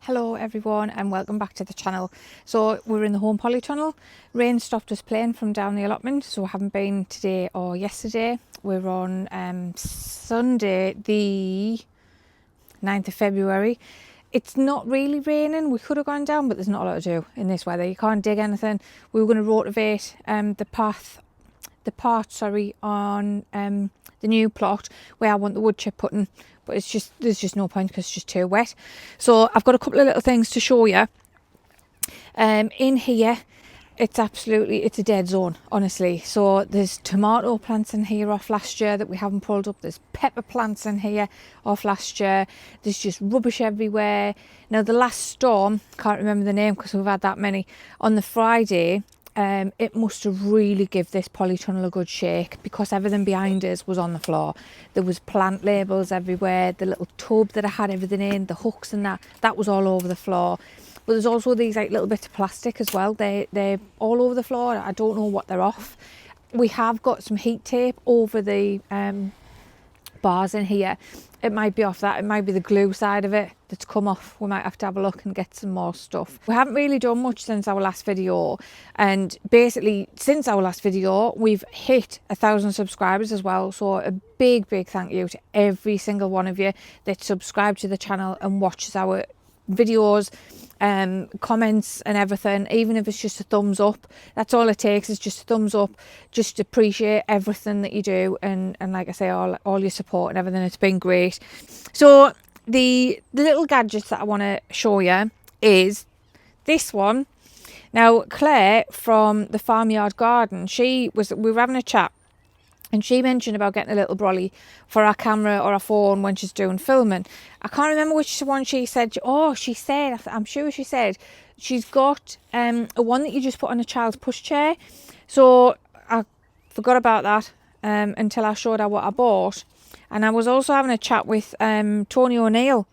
Hello everyone and welcome back to the channel. So we're in the home polytunnel. Rain stopped us playing from down the allotment, so we haven't been today or yesterday. We're on Sunday the 9th of February. It's not really raining. We could have gone down, but there's not a lot to do in this weather. You can't dig anything. We were going to rotivate the part on the new plot where I want the wood chip putting, but there's just no point because it's just too wet. So I've got a couple of little things to show you. In here, it's a dead zone, honestly. So there's tomato plants in here off last year that we haven't pulled up. There's pepper plants in here off last year. There's just rubbish everywhere. Now the last storm, can't remember the name because we've had that many, on the Friday, it must have really give this polytunnel a good shake because everything behind us was on the floor. There was plant labels everywhere, the little tub that I had everything in, the hooks and that was all over the floor. But there's also these like little bits of plastic as well. They're all over the floor. I don't know what they're off. We have got some heat tape over the bars in here. It might be off that. It might be the glue side of it that's come off. We might have to have a look and get some more stuff. We haven't really done much since our last video, and basically since our last video we've hit 1,000 subscribers as well. So a big thank you to every single one of you that subscribe to the channel and watches our videos, comments and everything. Even if it's just a thumbs up, that's all it takes, is just a thumbs up. Just appreciate everything that you do, and like I say, all your support and everything. It's been great. So the little gadgets that I want to show you is this one. Now Claire from the Farmyard Garden, we were having a chat, and she mentioned about getting a little brolly for our camera or our phone when she's doing filming. I can't remember which one she said. I'm sure she said she's got a one that you just put on a child's pushchair. So I forgot about that until I showed her what I bought. And I was also having a chat with Tony O'Neill,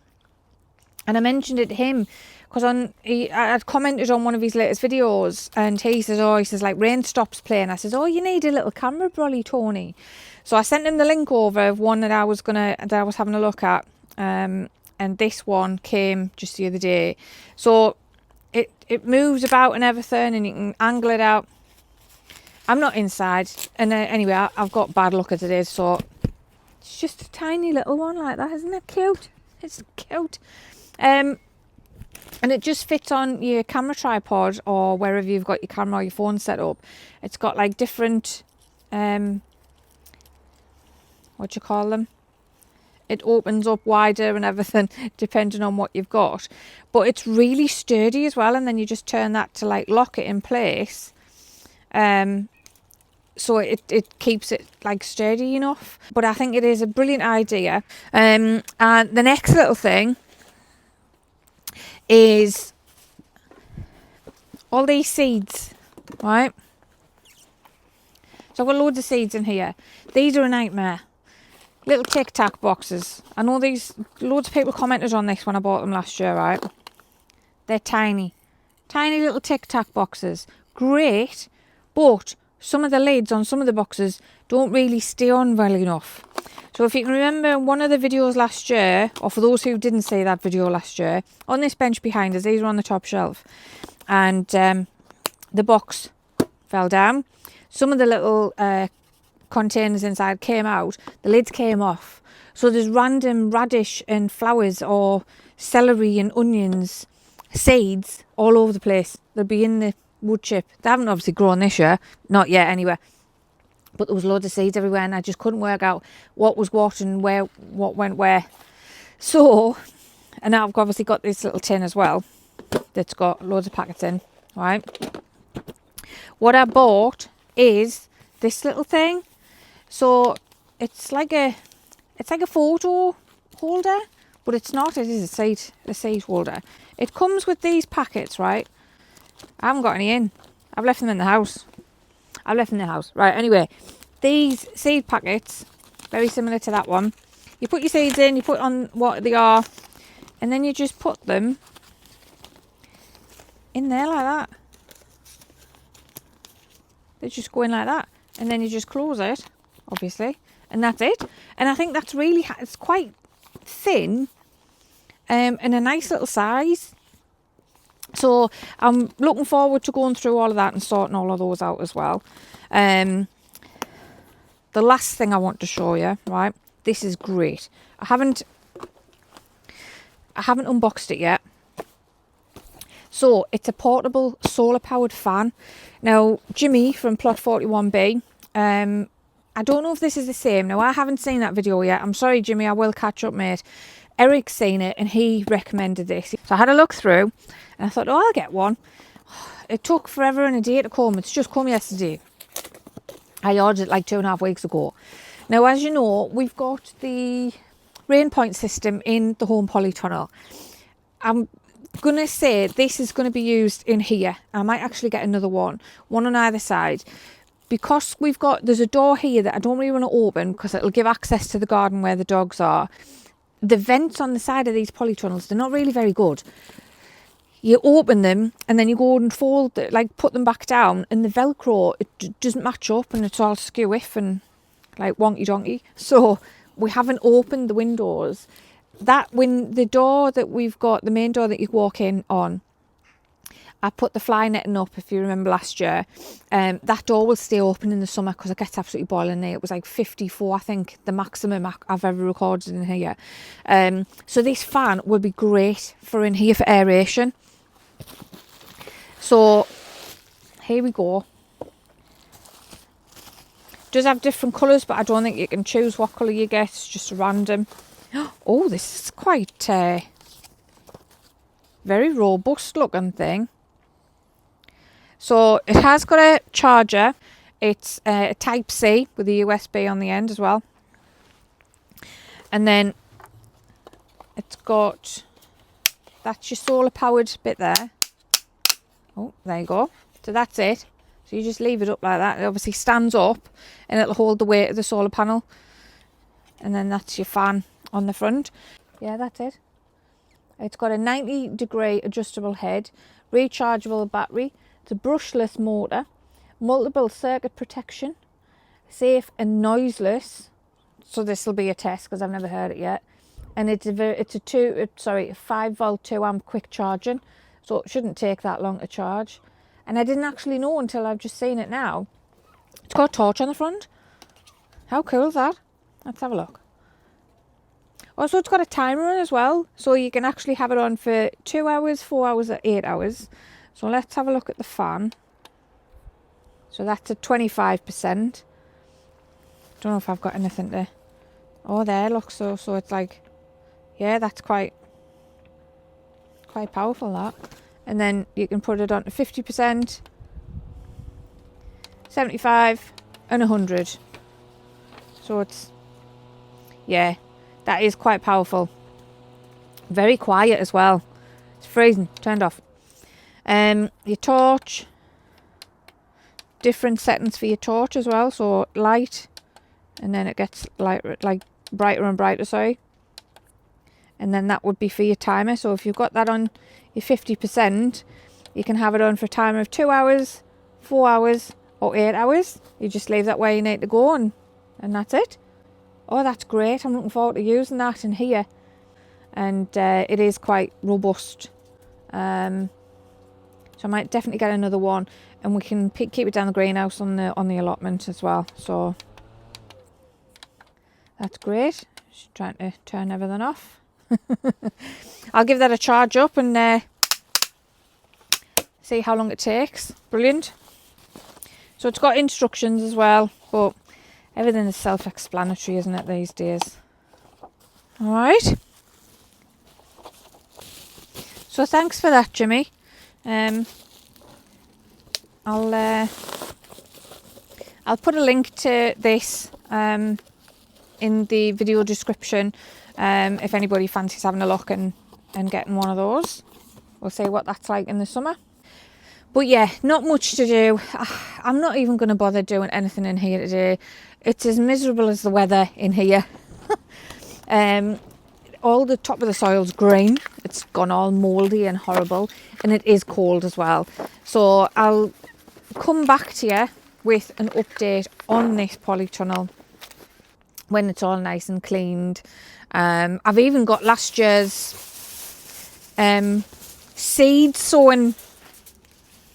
and I mentioned it to him because I had commented on one of his latest videos, and he says like Rain stops playing. I says, oh, you need a little camera brolly, Tony. So I sent him the link over of one that I was having a look at, and this one came just the other day. So it moves about and everything, and you can angle it out. I'm not inside, and anyway, I've got bad luck at it, so it's just a tiny little one like that. Isn't it cute? It's cute. And it just fits on your camera tripod or wherever you've got your camera or your phone set up. It's got like different, what do you call them? It opens up wider and everything depending on what you've got. But it's really sturdy as well, and then you just turn that to like lock it in place. So it keeps it like sturdy enough. But I think it is a brilliant idea. And the next little thing is all these seeds, right? So I've got loads of seeds in here. These are a nightmare. Little Tic Tac boxes. I know loads of people commented on this when I bought them last year, right? They're tiny little Tic Tac boxes. Great, but some of the lids on some of the boxes don't really stay on well enough. So if you can remember one of the videos last year, or for those who didn't see that video last year, on this bench behind us, these are on the top shelf, and the box fell down. Some of the little containers inside came out, the lids came off. So there's random radish and flowers or celery and onions, seeds all over the place. They'll be in the wood chip. They haven't obviously grown this year, not yet anyway. But there was loads of seeds everywhere, and I just couldn't work out what was what and what went where. So, and now I've obviously got this little tin as well that's got loads of packets in, right? What I bought is this little thing. So it's like a photo holder, but it's not. It is a seed holder. It comes with these packets, right? I haven't got any in. I've left them in the house. Right, anyway, these seed packets, very similar to that one. You put your seeds in, you put on what they are, and then you just put them in there like that. They just go in like that, and then you just close it, obviously, and that's it. And I think that's really, it's quite thin, and a nice little size. So I'm looking forward to going through all of that and sorting all of those out as well. The last thing I want to show you, right? This is great. I haven't unboxed it yet. So it's a portable solar powered fan. Now Jimmy from Plot 41B, I don't know if this is the same. Now I haven't seen that video yet. I'm sorry Jimmy, I will catch up mate. Eric's seen it and he recommended this. So I had a look through and I thought, oh, I'll get one. It took forever and a day to come. It's just come yesterday. I ordered it like 2.5 weeks ago. Now, as you know, we've got the RainPoint system in the home polytunnel. I'm going to say this is going to be used in here. I might actually get another one on either side. Because there's a door here that I don't really want to open because it'll give access to the garden where the dogs are. The vents on the side of these polytunnels, they're not really very good. You open them and then you go and fold it, like put them back down, and the Velcro, it doesn't match up and it's all skew-iff and like wonky donkey. So we haven't opened the windows. The door that we've got, the main door that you walk in on, I put the fly netting up, if you remember last year. That door will stay open in the summer because it gets absolutely boiling there. It was like 54, I think, the maximum I've ever recorded in here. So this fan would be great for in here for aeration. So here we go. It does have different colours, but I don't think you can choose what colour you get. It's just random. Oh, this is quite very robust looking thing. So it has got a charger. It's a type C with a USB on the end as well. And then it's got, that's your solar powered bit there. Oh, there you go. So that's it. So you just leave it up like that. It obviously stands up and it'll hold the weight of the solar panel. And then that's your fan on the front. Yeah, that's it. It's got a 90-degree adjustable head, rechargeable battery. It's a brushless motor, multiple circuit protection, safe and noiseless. So this will be a test because I've never heard it yet. And it's a 5-volt 2-amp quick charging, so it shouldn't take that long to charge. And I didn't actually know until I've just seen it now. It's got a torch on the front. How cool is that? Let's have a look. Also, it's got a timer on as well, so you can actually have it on for 2 hours, 4 hours, or 8 hours. So let's have a look at the fan. So that's at 25%. Don't know if I've got anything to... Oh, there, look, so it's like... Yeah, that's quite powerful, that. And then you can put it on to 50%, 75, and 100. So it's... Yeah, that is quite powerful. Very quiet as well. It's freezing, turned off. Your torch, different settings for your torch as well. So light, and then it gets like brighter and brighter, sorry. And then that would be for your timer. So if you've got that on your 50%, you can have it on for a timer of 2 hours, 4 hours, or 8 hours. You just leave that where you need to go, and that's it. Oh, that's great. I'm looking forward to using that in here. And it is quite robust. So I might definitely get another one, and we can keep it down the greenhouse on the allotment as well. So that's great. Just trying to turn everything off. I'll give that a charge up and see how long it takes. Brilliant. So it's got instructions as well, but everything is self-explanatory, isn't it, these days? All right. So thanks for that, Jimmy. I'll put a link to this in the video description if anybody fancies having a look and getting one of those. We'll see what that's like in the summer. But yeah, not much to do. I'm not even going to bother doing anything in here today. It's as miserable as the weather in here. All the top of the soil's green. It's gone all mouldy and horrible, and it is cold as well. So I'll come back to you with an update on this polytunnel when it's all nice and cleaned. I've even got last year's seed sowing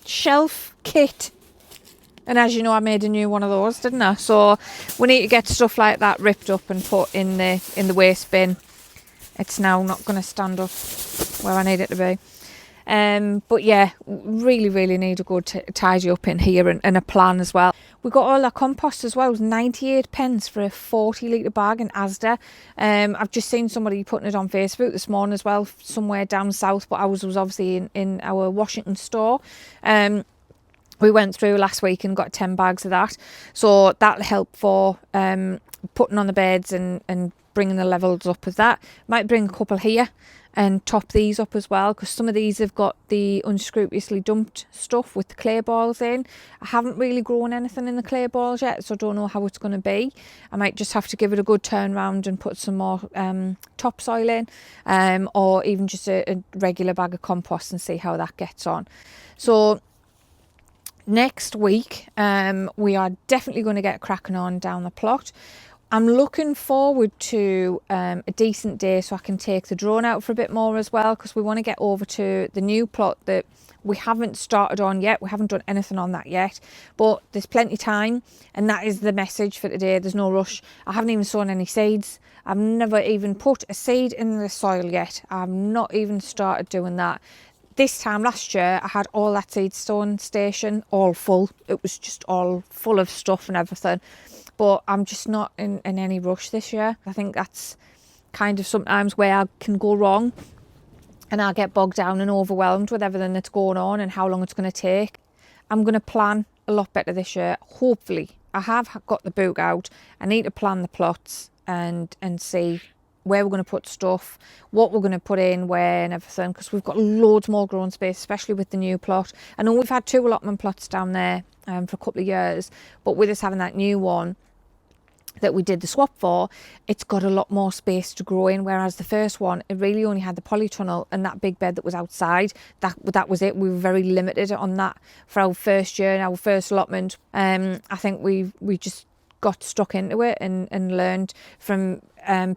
shelf kit. And as you know, I made a new one of those, didn't I? So we need to get stuff like that ripped up and put in the waste bin. It's now not going to stand up where I need it to be. But yeah, really need a good tidy up in here and a plan as well. We got all our compost as well. It was 98 pence for a 40 litre bag in Asda. I've just seen somebody putting it on Facebook this morning as well, somewhere down south, but ours was obviously in our Washington store. We went through last week and got 10 bags of that. So that'll help for putting on the beds and bringing the levels up of that. Might bring a couple here and top these up as well, because some of these have got the unscrupulously dumped stuff with the clay balls in. I haven't really grown anything in the clay balls yet, so I don't know how it's going to be. I might just have to give it a good turn round and put some more topsoil in, or even just a regular bag of compost and see how that gets on. So next week we are definitely going to get cracking on down the plot. I'm looking forward to a decent day so I can take the drone out for a bit more as well, because we want to get over to the new plot that we haven't started on yet. We haven't done anything on that yet, but there's plenty of time, and that is the message for today. There's no rush. I haven't even sown any seeds. I've never even put a seed in the soil yet. I've not even started doing that. This time last year, I had all that seed stone station all full. It was just all full of stuff and everything. But I'm just not in any rush this year. I think that's kind of sometimes where I can go wrong, and I'll get bogged down and overwhelmed with everything that's going on and how long it's going to take. I'm going to plan a lot better this year. Hopefully, I have got the book out. I need to plan the plots and see where we're going to put stuff, what we're going to put in where and everything, because we've got loads more growing space, especially with the new plot. I know we've had 2 allotment plots down there for a couple of years, but with us having that new one that we did the swap for, it's got a lot more space to grow in, whereas the first one, it really only had the polytunnel and that big bed that was outside. That was it. We were very limited on that for our first year and our first allotment. I think we just got stuck into it and learned from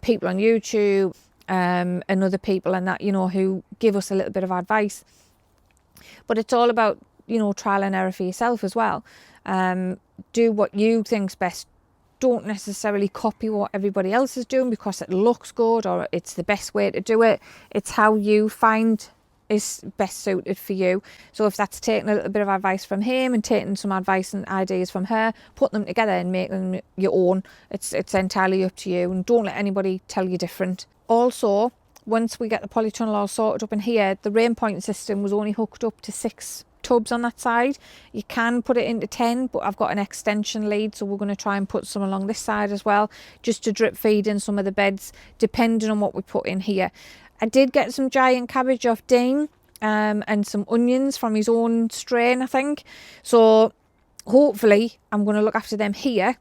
people on YouTube and other people and that, you know, who give us a little bit of advice. But it's all about, you know, trial and error for yourself as well. Do what you think's best. Don't necessarily copy what everybody else is doing because it looks good or it's the best way to do it. It's how you find is best suited for you. So if that's taking a little bit of advice from him and taking some advice and ideas from her, put them together and make them your own. It's entirely up to you, and don't let anybody tell you different. Also, once we get the polytunnel all sorted up in here, the RainPoint system was only hooked up to 6 tubs on that side. You can put it into 10, but I've got an extension lead, so we're going to try and put some along this side as well, just to drip feed in some of the beds depending on what we put in here. I did get some giant cabbage off Dean and some onions from his own strain, I think, so hopefully I'm going to look after them here.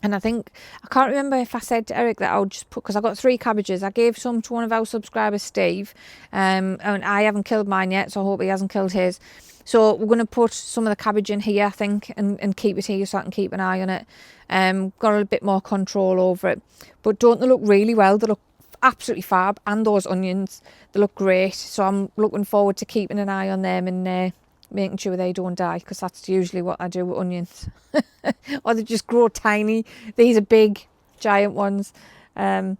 And I think, I can't remember if I said to Eric that I would just put, because I got 3 cabbages. I gave some to one of our subscribers, Steve, and I haven't killed mine yet, so I hope he hasn't killed his. So we're going to put some of the cabbage in here, I think, and keep it here so I can keep an eye on it. Got a bit more control over it. But don't they look really well? They look absolutely fab, and those onions, they look great. So I'm looking forward to keeping an eye on them and making sure they don't die, because that's usually what I do with onions. Or they just grow tiny. These are big, giant ones. So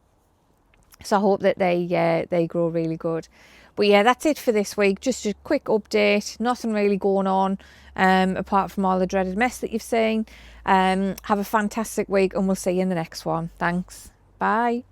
I hope that they grow really good. But yeah, that's it for this week. Just a quick update. Nothing really going on apart from all the dreaded mess that you've seen. Have a fantastic week, and we'll see you in the next one. Thanks. Bye.